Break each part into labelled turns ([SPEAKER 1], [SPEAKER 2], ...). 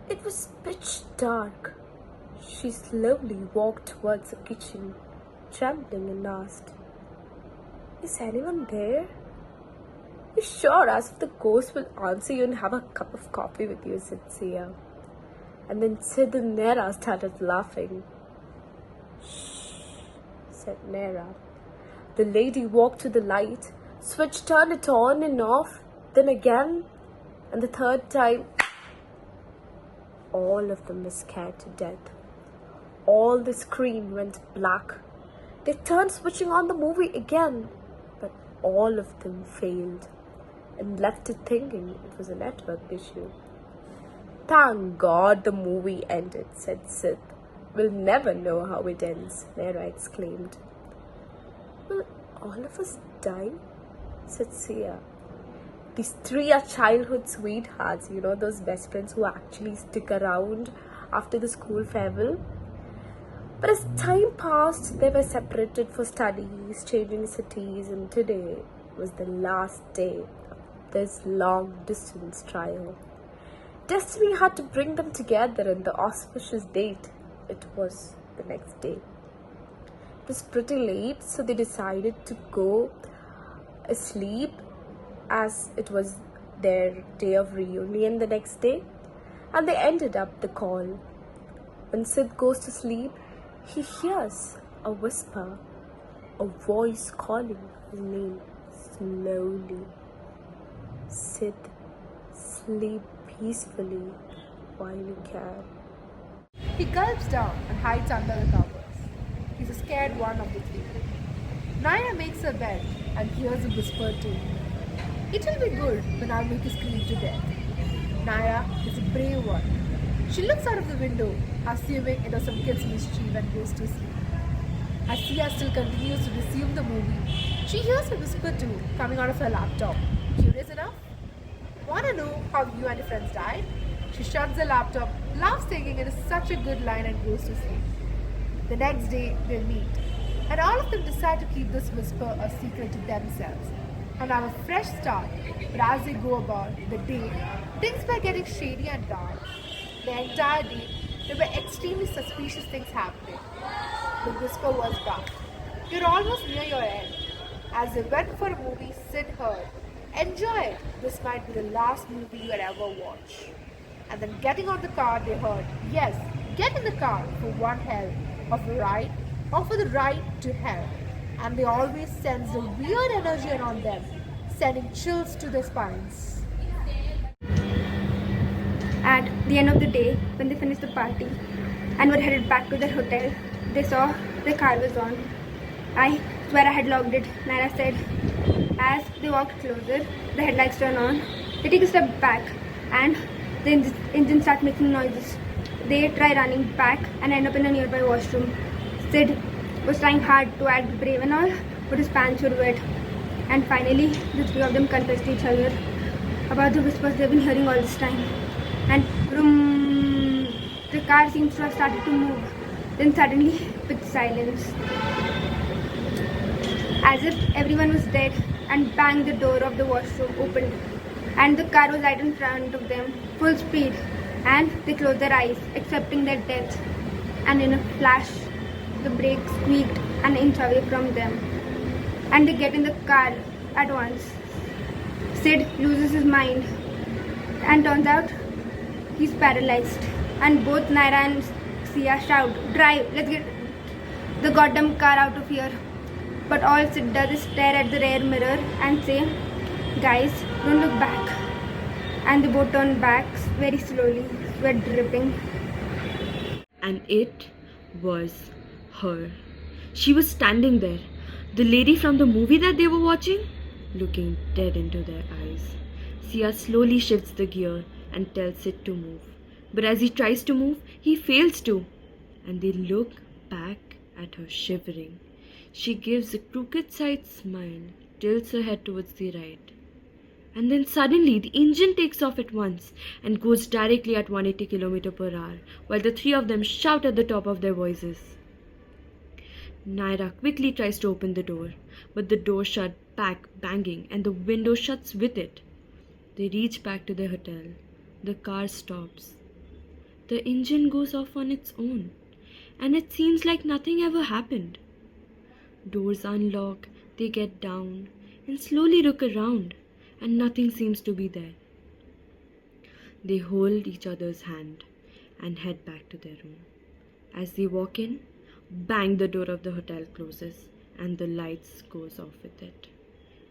[SPEAKER 1] It was pitch dark. She slowly walked towards the kitchen, trembling, and asked, "Is anyone there?" "You sure, as if the ghost will answer you and have a cup of coffee with you," said Sia. And then Sid and Nera started laughing. "Shh," said Nera. The lady walked to the light, switch turned it on and off, then again, and the third time. All of them were scared to death. All the screen went black. They turned switching on the movie again, but all of them failed and left it thinking it was a network issue. "Thank God the movie ended," said Sid. "We'll never know how it ends," Nera exclaimed. "Will all of us die?" said Sia. "These three are childhood sweethearts, those best friends who actually stick around after the school farewell." But as time passed, they were separated for studies, changing cities, and today was the last day of this long distance trial. Destiny had to bring them together, and the auspicious date, it was the next day. It was pretty late, so they decided to go asleep as it was their day of reunion the next day, and they ended up the call. When Sid goes to sleep, he hears a whisper, a voice calling his name slowly. "Sid, sleep peacefully while you can."
[SPEAKER 2] He gulps down and hides under the covers. He's a scared one of the three. Naira makes her bed and hears a whisper too. "It will be good when I'll make you scream to death." Naira is a brave one. She looks out of the window, assuming it was some kid's mischief, and goes to sleep. As Sia still continues to resume the movie, she hears a whisper too coming out of her laptop. Curious enough? "Wanna know how you and your friends died?" She shuts the laptop, laughs thinking it is such a good line, and goes to sleep. The next day they meet, and all of them decide to keep this whisper a secret to themselves and have a fresh start. But as they go about the day, things were getting shady and dark. The entire day, there were extremely suspicious things happening. The whisper was back. "You're almost near your end." As they went for a movie, Sid heard, "Enjoy it. This might be the last movie you'll ever watch." And then getting out the car, they heard, "Yes, get in the car for one hell of a ride or for the ride to hell." And they always sense a weird energy around them, sending chills to their spines.
[SPEAKER 3] At the end of the day, when they finished the party and were headed back to their hotel, they saw the car was on. "I swear I had logged it," Naira said. As they walked closer, the headlights turn on. They take a step back and the engine starts making noises. They try running back and end up in a nearby washroom. Sid was trying hard to act brave and all, but his pants were wet. And finally, the three of them confessed to each other about the whispers they've been hearing all this time. And vroom, the car seems to have started to move. Then suddenly, with silence, as if everyone was dead, and bang, the door of the washroom opened, and the car was right in front of them, full speed, and they closed their eyes, accepting their death. And in a flash, the brakes squeaked an inch away from them, and they get in the car at once. Sid loses his mind, and turns out he's paralyzed. And both Naira and Sia shout, "Drive, let's get the goddamn car out of here." But all Sid does is stare at the rear mirror and say, "Guys, don't look back." And they both turn back very slowly, sweat dripping.
[SPEAKER 4] And it was her. She was standing there, the lady from the movie that they were watching, looking dead into their eyes. Sia slowly shifts the gear and tells Sid to move. But as he tries to move, he fails to. And they look back at her shivering. She gives a crooked side smile, tilts her head towards the right. And then suddenly the engine takes off at once and goes directly at 180 km/h, while the three of them shout at the top of their voices. Naira quickly tries to open the door, but the door shut back banging and the window shuts with it. They reach back to their hotel. The car stops. The engine goes off on its own, and it seems like nothing ever happened. Doors unlock, they get down, and slowly look around, and nothing seems to be there. They hold each other's hand and head back to their room. As they walk in, bang, the door of the hotel closes and the lights goes off with it.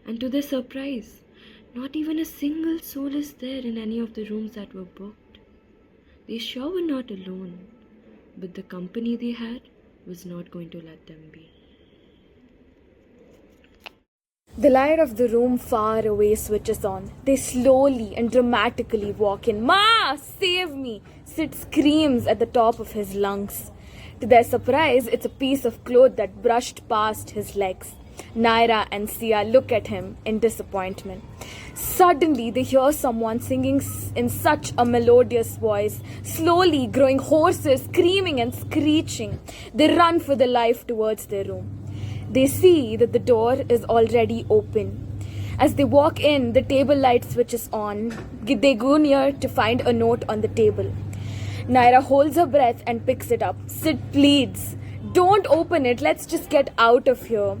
[SPEAKER 4] And to their surprise, not even a single soul is there in any of the rooms that were booked. They sure were not alone, but the company they had was not going to let them be.
[SPEAKER 1] The light of the room far away switches on. They slowly and dramatically walk in. "Ma! Save me!" Sid screams at the top of his lungs. To their surprise, it's a piece of cloth that brushed past his legs. Naira and Sia look at him in disappointment. Suddenly, they hear someone singing in such a melodious voice, slowly growing hoarser, screaming and screeching. They run for their life towards their room. They see that the door is already open. As they walk in, the table light switches on. They go near to find a note on the table. Naira holds her breath and picks it up. Sid pleads, "Don't open it, let's just get out of here."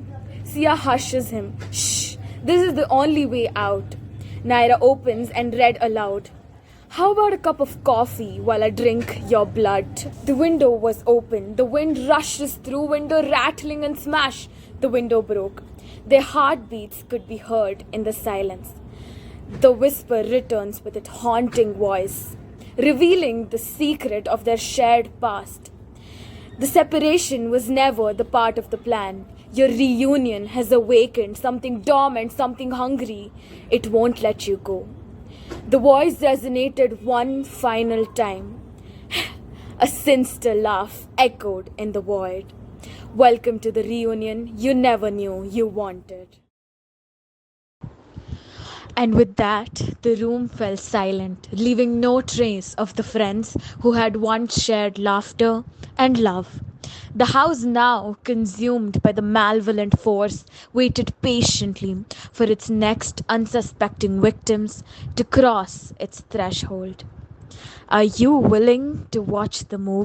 [SPEAKER 1] Sia hushes him. "Shh, this is the only way out." Naira opens and read aloud, "How about a cup of coffee while I drink your blood?" The window was open. The wind rushes through window, rattling and smash. The window broke. Their heartbeats could be heard in the silence. The whisper returns with its haunting voice, revealing the secret of their shared past. The separation was never the part of the plan. Your reunion has awakened something dormant, something hungry. It won't let you go. The voice resonated one final time. A sinister laugh echoed in the void. Welcome to the reunion you never knew you wanted. And with that, the room fell silent, leaving no trace of the friends who had once shared laughter and love. The house, now consumed by the malevolent force, waited patiently for its next unsuspecting victims to cross its threshold. Are you willing to watch the movie?